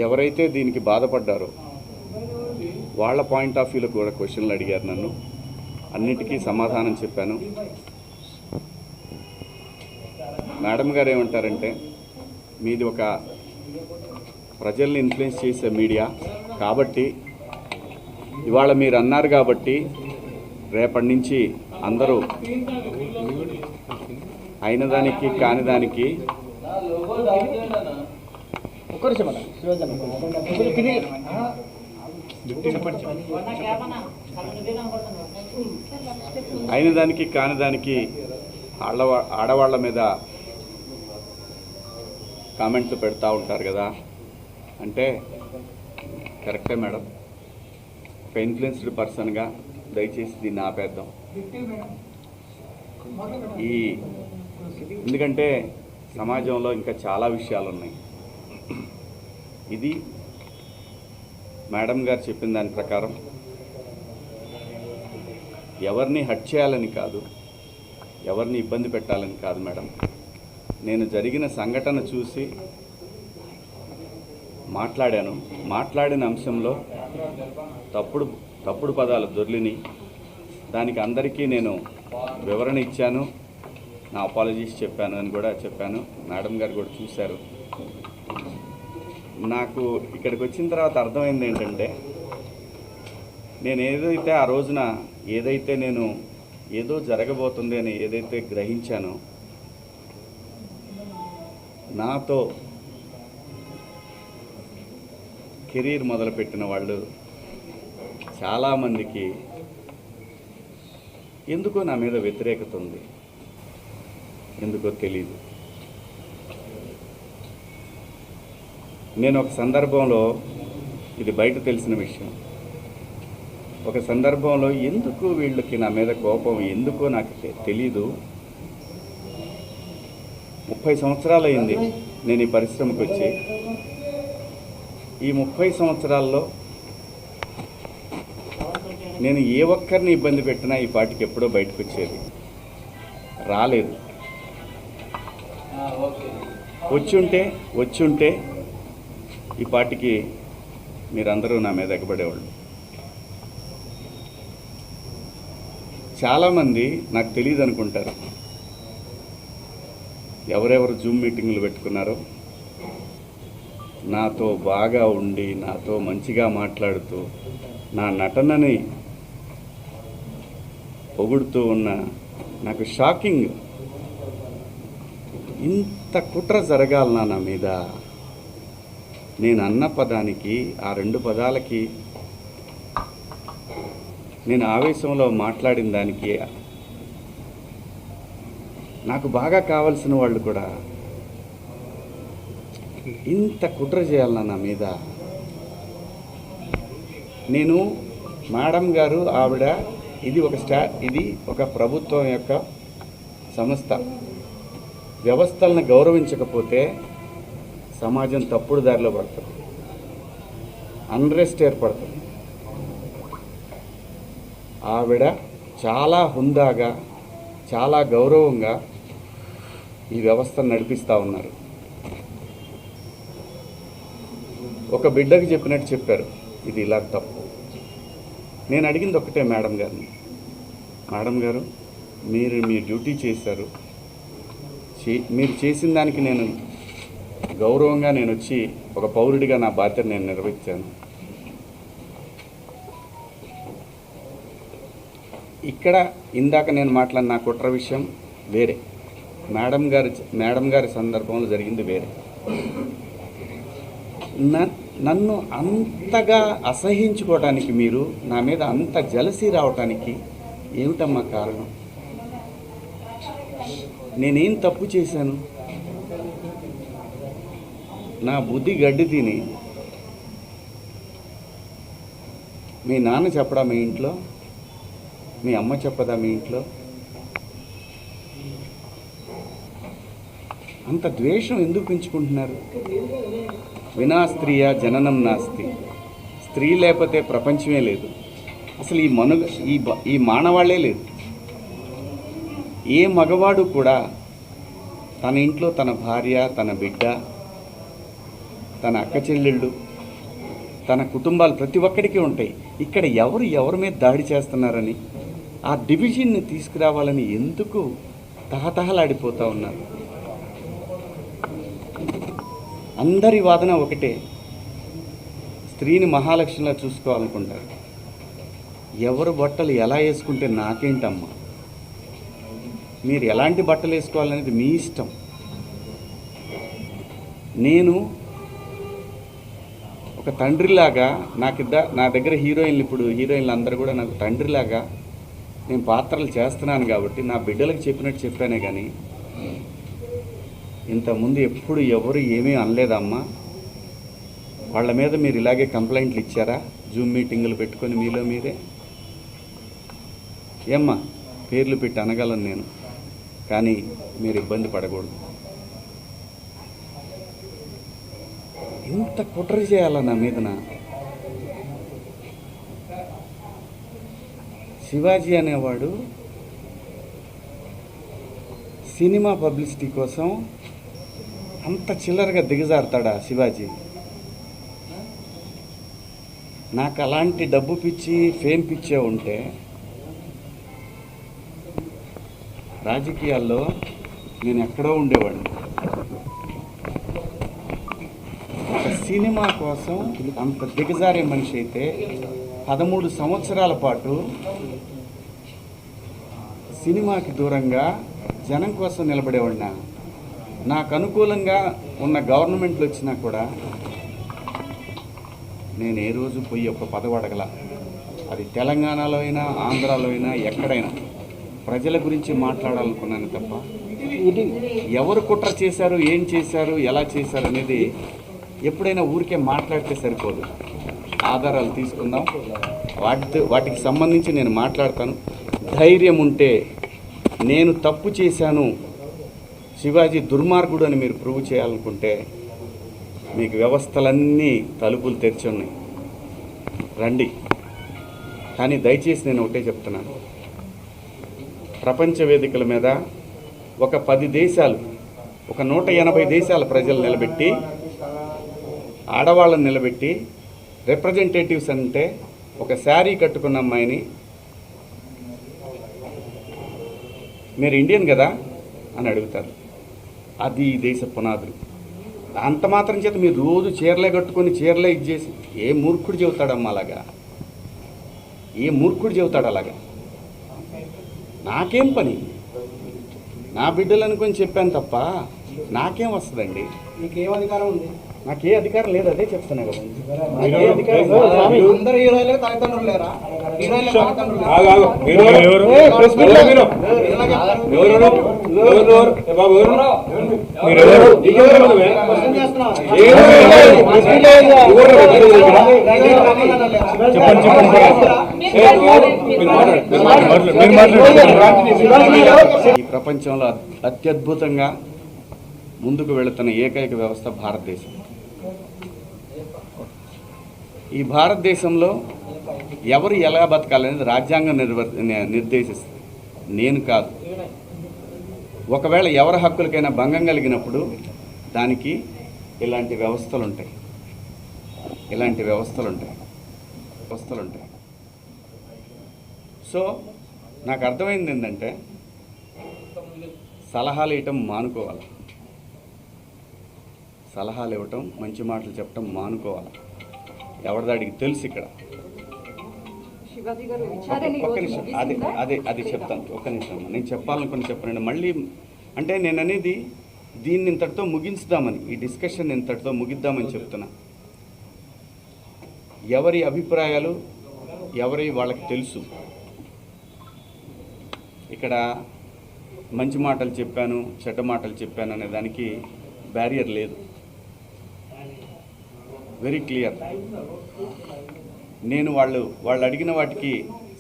ఎవరైతే దీనికి బాధపడ్డారో వాళ్ళ పాయింట్ ఆఫ్ వ్యూలో కూడా క్వశ్చన్లు అడిగారు నన్ను. అన్నిటికీ సమాధానం చెప్పాను. మేడం గారు ఏమంటారంటే, మీది ఒక ప్రజల్ని ఇన్ఫ్లుయెన్స్ చేసే మీడియా కాబట్టి ఇవాళ మీరు అన్నారు కాబట్టి రేపటి నుంచి అందరూ అయిన దానికి కాని దానికి అయిన దానికి కాని దానికి ఆడవాళ్ళ మీద కామెంట్లు పెడతా ఉంటారు కదా అంటే కరెక్టే మేడం. ఒక ఇన్ఫ్లుయెన్స్డ్ పర్సన్గా దయచేసి దీన్ని ఆపేద్దాం. ఎందుకంటే సమాజంలో ఇంకా చాలా విషయాలు ఉన్నాయి. ఇది మేడం గారు చెప్పిన దాని ప్రకారం ఎవరిని హర్ట్ చేయాలని కాదు, ఎవరిని ఇబ్బంది పెట్టాలని కాదు మేడం. నేను జరిగిన సంఘటన చూసి మాట్లాడాను. మాట్లాడిన అంశంలో తప్పుడు పదాలు దొర్లిని. దానికి అందరికీ నేను వివరణ ఇచ్చాను, నా అపాలజీస్ చెప్పాను అని కూడా చెప్పాను. మేడం గారు కూడా చూశారు. నాకు ఇక్కడికి వచ్చిన తర్వాత అర్థమైంది ఏంటంటే, నేను ఏదైతే ఆ రోజున నేను ఏదో జరగబోతుంది అని ఏదైతే గ్రహించానో, నాతో కెరీర్ మొదలుపెట్టిన వాళ్ళు చాలామందికి ఎందుకో నా మీద వ్యతిరేకత ఉంది. ఎందుకో తెలీదు. నేను ఒక సందర్భంలో, ఇది బయట తెలిసిన విషయం, ఒక సందర్భంలో ఎందుకు వీళ్ళకి నా మీద కోపం ఎందుకో నాకు తెలీదు. 30 సంవత్సరాలు అయింది నేను ఈ పరిశ్రమకు వచ్చి. ఈ 30 సంవత్సరాల్లో నేను ఏ ఒక్కరిని ఇబ్బంది పెట్టినా ఈ పాటికి ఎప్పుడో బయటకు వచ్చేది రాలేదు. వచ్చుంటే ఈ పాటికి మీరందరూ నా మీద ఎగబడేవాళ్ళు. చాలామంది నాకు తెలియదు అనుకుంటారు. ఎవరెవరు జూమ్ మీటింగ్లు పెట్టుకున్నారో, నాతో బాగా ఉండి నాతో మంచిగా మాట్లాడుతూ నా నటనని పొగుడుతూ ఉన్న, నాకు షాకింగ్, ఇంత కుట్ర జరగాలనా నా మీద? నేను అన్న పదానికి, ఆ 2 పదాలకి, నేను ఆవేశంలో మాట్లాడిన దానికి నాకు బాగా కావాల్సిన వాళ్ళు కూడా ఇంత కుట్ర చేయాలన్నా నా మీద? నేను మేడం గారు ఆవిడ ఇది ఒక ప్రభుత్వం యొక్క సంస్థ. వ్యవస్థలను గౌరవించకపోతే సమాజం తప్పుడు దారిలో పడుతుంది, అన్రెస్ట్ ఏర్పడుతుంది. ఆవిడ చాలా హుందాగా, చాలా గౌరవంగా ఈ వ్యవస్థను నడిపిస్తూ ఉన్నారు. ఒక బిడ్డకి చెప్పినట్టు చెప్పారు, ఇది ఇలా తప్పు. నేను అడిగింది ఒకటే మేడం గారిని, మేడం గారు మీరు మీ డ్యూటీ చేశారు, మీరు చేసిన దానికి నేను గౌరవంగా నేను వచ్చి ఒక పౌరుడిగా నా బాధ్యత నేను నిర్వహించాను. ఇక్కడ ఇందాక నేను మాట్లాడిన నా కుట్ర విషయం వేరే, మేడం గారి సందర్భంలో జరిగింది వేరే. నన్ను అంతగా అసహించుకోవటానికి, మీరు నా మీద అంత జలసీ రావటానికి ఏమిటమ్మా కారణం? నేనేం తప్పు చేశాను? నా బుద్ధి గడ్డి తిని మీ నాన్న చెప్పడా మీ ఇంట్లో? మీ అమ్మ చెప్పదా మీ ఇంట్లో? అంత ద్వేషం ఎందుకు పెంచుకుంటున్నారు? వినా స్త్రీయా జననం నాస్తి. స్త్రీ లేకపోతే ప్రపంచమే లేదు. అసలు ఈ మానవాళ్లే లేదు. ఏ మగవాడు కూడా తన ఇంట్లో తన భార్య, తన బిడ్డ, తన అక్క చెల్లెళ్ళు తన కుటుంబాలు ప్రతి ఒక్కడికి ఉంటాయి. ఇక్కడ ఎవరి మీద దాడి చేస్తున్నారని ఆ డివిజన్ని తీసుకురావాలని ఎందుకు తహతహలాడిపోతూ ఉన్నారు? అందరి వాదన ఒకటే, స్త్రీని మహాలక్ష్మిలా చూసుకోవాలనుకుంటారు. ఎవరు బట్టలు ఎలా వేసుకుంటే నాకేంటమ్మా? మీరు ఎలాంటి బట్టలు వేసుకోవాలనేది మీ ఇష్టం. నేను ఒక తండ్రిలాగా నా దగ్గర హీరోయిన్లు అందరూ కూడా నాకు తండ్రిలాగా నేను పాత్రలు చేస్తున్నాను కాబట్టి నా బిడ్డలకు చెప్పినట్టు చెప్పానే కానీ ఇంతకుముందు ఎప్పుడు ఎవరు ఏమీ అనలేదమ్మా. వాళ్ళ మీద మీరు ఇలాగే కంప్లైంట్లు ఇచ్చారా? జూమ్ మీటింగులు పెట్టుకొని మీలో మీరే? ఏమ్మా, పేర్లు పెట్టి అనగలను నేను, కానీ మీరు ఇబ్బంది పడకూడదు. ఇంత కుట్ర చేయాలా నా మీదన? శివాజీ అనేవాడు సినిమా పబ్లిసిటీ కోసం అంత చిల్లరగా దిగజారుతాడా శివాజీ? నాకు అలాంటి డబ్బు పిచ్చి, ఫేమ్ పిచ్చే ఉంటే రాజకీయాల్లో నేను ఎక్కడో ఉండేవాడిని. ఒక సినిమా కోసం అంత దిగజారే మనిషి అయితే 13 సంవత్సరాల పాటు సినిమాకి దూరంగా జనం కోసం నిలబడేవాడినా. నాకు అనుకూలంగా ఉన్న గవర్నమెంట్లు వచ్చినా కూడా నేను ఏ రోజు పోయి ఒక పదవి అడగల. అది తెలంగాణలో అయినా, ఆంధ్రాలో అయినా, ఎక్కడైనా ప్రజల గురించి మాట్లాడాలనుకున్నాను తప్ప ఎవరు కుట్ర చేశారు, ఏం చేశారు, ఎలా చేశారు అనేది ఎప్పుడైనా ఊరికే మాట్లాడితే సరిపోదు. ఆధారాలు తీసుకుందాం, వాటికి సంబంధించి నేను మాట్లాడతాను. ధైర్యం ఉంటే నేను తప్పు చేశాను, శివాజీ దుర్మార్గుడు అని మీరు ప్రూవ్ చేయాలనుకుంటే మీకు వ్యవస్థలన్నీ తలుపులు తెరిచి ఉన్నాయి, రండి. కానీ దయచేసి నేను ఒకటే చెప్తున్నాను, ప్రపంచ వేదికల మీద ఒక 10 దేశాలు, ఒక 180 దేశాల ప్రజలు నిలబెట్టి, ఆడవాళ్ళని నిలబెట్టి, రిప్రజెంటేటివ్స్ అంటే ఒక శారీ కట్టుకున్న అమ్మాయిని మీరు ఇండియన్ కదా అని అడుగుతారు. అది ఈ దేశ పునాదులు. అంత మాత్రం చేత మీరు రోజు చీరలే కట్టుకొని చీరలే ఇచ్చేసి ఏ మూర్ఖుడు చెబుతాడమ్మా అలాగా? ఏ మూర్ఖుడు చెబుతాడు అలాగా? నాకేం పని? నా బిడ్డలు అనుకొని చెప్పాను తప్ప నాకేం వస్తుందండి? నీకేం అధికారం ఉంది? నాకే అధికారం లేదు, అదే చెప్తున్నా కదా. అందరు హీరోయిన్లకు తల్లిదండ్రులు లేరా? ఈ ప్రపంచంలో అత్యద్భుతంగా ముందుకు వెళుతున్న ఏకైక వ్యవస్థ భారతదేశం. ఈ భారతదేశంలో ఎవరు ఎలా బతకాలనేది రాజ్యాంగం నిర్దేశిస్తుంది, నేను కాదు. ఒకవేళ ఎవరి హక్కులకైనా భంగం కలిగినప్పుడు దానికి ఇలాంటి వ్యవస్థలు ఉంటాయి. సో నాకు అర్థమైంది ఏంటంటే, సలహాలు ఇవ్వటం మానుకోవాలి, సలహాలు ఇవ్వటం, మంచి మాటలు చెప్పటం మానుకోవాలి. ఎవరిదాడికి తెలుసు. ఇక్కడ ఒక్క నిమిషం, అది చెప్తాను. ఒక్క నిమిషం, నేను చెప్పాలనుకుని చెప్పనండి. మళ్ళీ అంటే నేను అనేది దీన్ని ఇంతటితో ముగించుదామని, ఈ డిస్కషన్ ఇంతటితో ముగిద్దామని చెప్తున్నా. ఎవరి అభిప్రాయాలు వాళ్ళకి తెలుసు. ఇక్కడ మంచి మాటలు చెప్పాను, చెడ్డ మాటలు చెప్పాను అనే దానికి బ్యారియర్ లేదు. Very clear. నేను వాళ్ళు అడిగిన వాటికి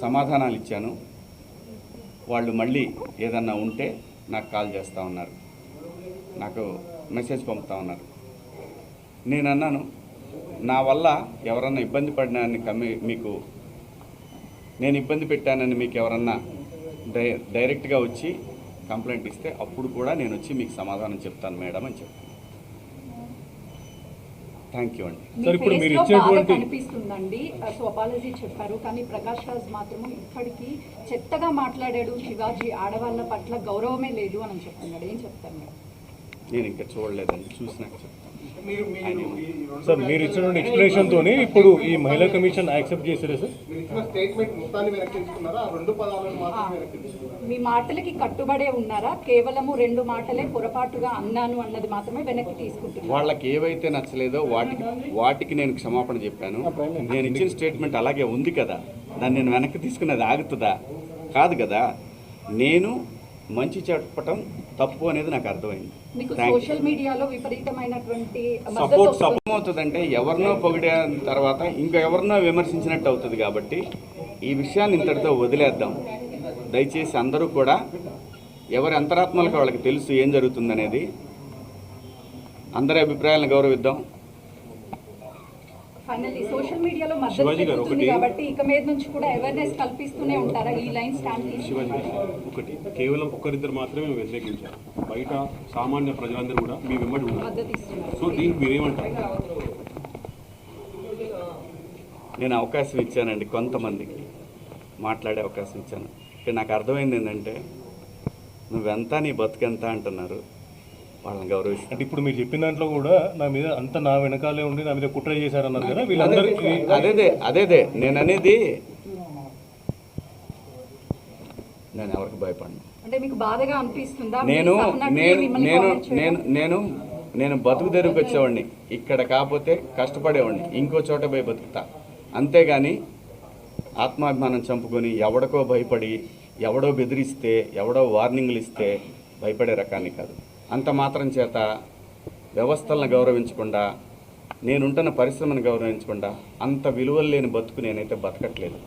సమాధానాలు ఇచ్చాను. వాళ్ళు మళ్ళీ ఏదన్నా ఉంటే నాకు కాల్ చేస్తూ ఉన్నారు, నాకు మెసేజ్ పంపుతూ ఉన్నారు. నేను అన్నాను, నా వల్ల ఎవరన్నా ఇబ్బంది పడినాన్ని మీకు నేను ఇబ్బంది పెట్టానని మీకు ఎవరన్నా డైరెక్ట్గా వచ్చి కంప్లైంట్ ఇస్తే అప్పుడు కూడా నేను వచ్చి మీకు సమాధానం చెప్తాను మేడం అని చెప్పాను. థ్యాంక్ యూ అండి. మీ సార్, ఇప్పుడు మీరు ఫేస్లో బాగా ఇచ్చేటువంటి కనిపిస్తుందండి. సో అపాలజీ చెప్పారు, కానీ ప్రకాష్ రాజ్ మాత్రం ఇప్పటికీ చెత్తగా మాట్లాడాడు. శివాజీ ఆడవాళ్ళ పట్ల గౌరవమే లేదు అని చెప్తున్నాడు. ఏం చెప్తారు మీరు? నేను ఇంకా చూడలేదండి, చూసినాక చెప్తాను. సార్, మీరు ఇచ్చినటువంటి ఎక్స్ప్లెనేషన్ తోని ఇప్పుడు ఈ మహిళా కమిషన్ యాక్సెప్ట్ చేశారా సార్? మీరు ఇచ్చిన స్టేట్మెంట్ మొత్తాన్ని వెనక్కి తీసుకున్నారా? ఆ 2 పదాలను మాత్రమే వెనక్కి తీసుకున్నారా? మీ మాటలకి కట్టుబడే ఉన్నారా? కేవలము 2 మాటలే పొరపాటుగా అన్నాను అన్నది మాత్రమే వెనక్కి తీసుకుంటున్నారు. వాళ్ళకి ఏవైతే నచ్చలేదో వాటికి నేను క్షమాపణ చెప్పాను. నేను ఇచ్చిన స్టేట్మెంట్ అలాగే ఉంది కదా, దాన్ని నేను వెనక్కి తీసుకున్నది ఆగుతుందా? కాదు కదా. నేను మంచి చెప్పటం తప్పు అనేది నాకు అర్థమైంది. మీకు Thank you. సోషల్ మీడియాలో విపరీతమైనటువంటి మద్దతు సపోర్ట్ వస్తుంది. అవుతుందంటే ఎవరినో పొగిడే తర్వాత ఇంకా ఎవరినో విమర్శించినట్టు అవుతుంది. కాబట్టి ఈ విషయాన్ని ఇంతటితో వదిలేద్దాం. దయచేసి అందరూ కూడా ఎవరి అంతరాత్మలకు వాళ్ళకి తెలుసు ఏం జరుగుతుందనేది. అందరి అభిప్రాయాలను గౌరవిద్దాం. ఫైనల్లీ సోషల్ మీడియాలో మద్దతు శివాజీ గారు, పెరుగుతుంది ఒకటి- కాబట్టి ఇక మీద నుంచి కూడా అవేర్నెస్ కల్పిస్తూనే ఉంటారా? ఈ లైన్ స్టాండ్ తీసుకుని శివాజీ గారు, ఒకటి కేవలం ఒక్కరిద్దరు మాత్రమే వ్యతిరేకించారు. బయట సామాన్య ప్రజలందరూ కూడా మీ వెంబడి ఉన్నారు. మద్దతు ఇస్తున్నారు. సో దీనికి మీరేమంటారు? నేను అవకాశం ఇచ్చానండి, కొంతమందికి మాట్లాడే అవకాశం ఇచ్చాను. ఇక్కడ నాకు అర్థమైంది ఏంటంటే నువ్వెంత నీ బతుకెంత అంటున్నారు. వాళ్ళని గౌరవిస్తాను. అంటే ఇప్పుడు మీరు చెప్పిన దాంట్లో కూడా నా మీద అంత నా వెనకాలే ఉండి నా మీద కుట్ర చేశారన్నారు కదా, వీళ్ళందరికీ అదేదే నేను అనేది. నేను ఎవరికి భయపడను. అంటే మీకు బాధగా అనిపిస్తుందా? నేను మీ సహనటులే నేను మిమ్మల్ని నేను comment చేయడం? నేను నేను నేను బతుకు తెరువుకి వచ్చేవాడిని. ఇక్కడ కాకపోతే కష్టపడేవాడిని, ఇంకో చోట పోయి బతుకుతా. అంతేగాని ఆత్మాభిమానం చంపుకొని ఎవడికో భయపడి ఎవడో బెదిరిస్తే ఎవడో వార్నింగ్లు ఇస్తే భయపడే రకాన్ని కాదు. అంత మాత్రం చేత వ్యవస్థలను గౌరవించకుండా, నేనుంటున్న పరిశ్రమను గౌరవించకుండా అంత విలువలు లేని బతుకు నేనైతే బతకట్లేదు.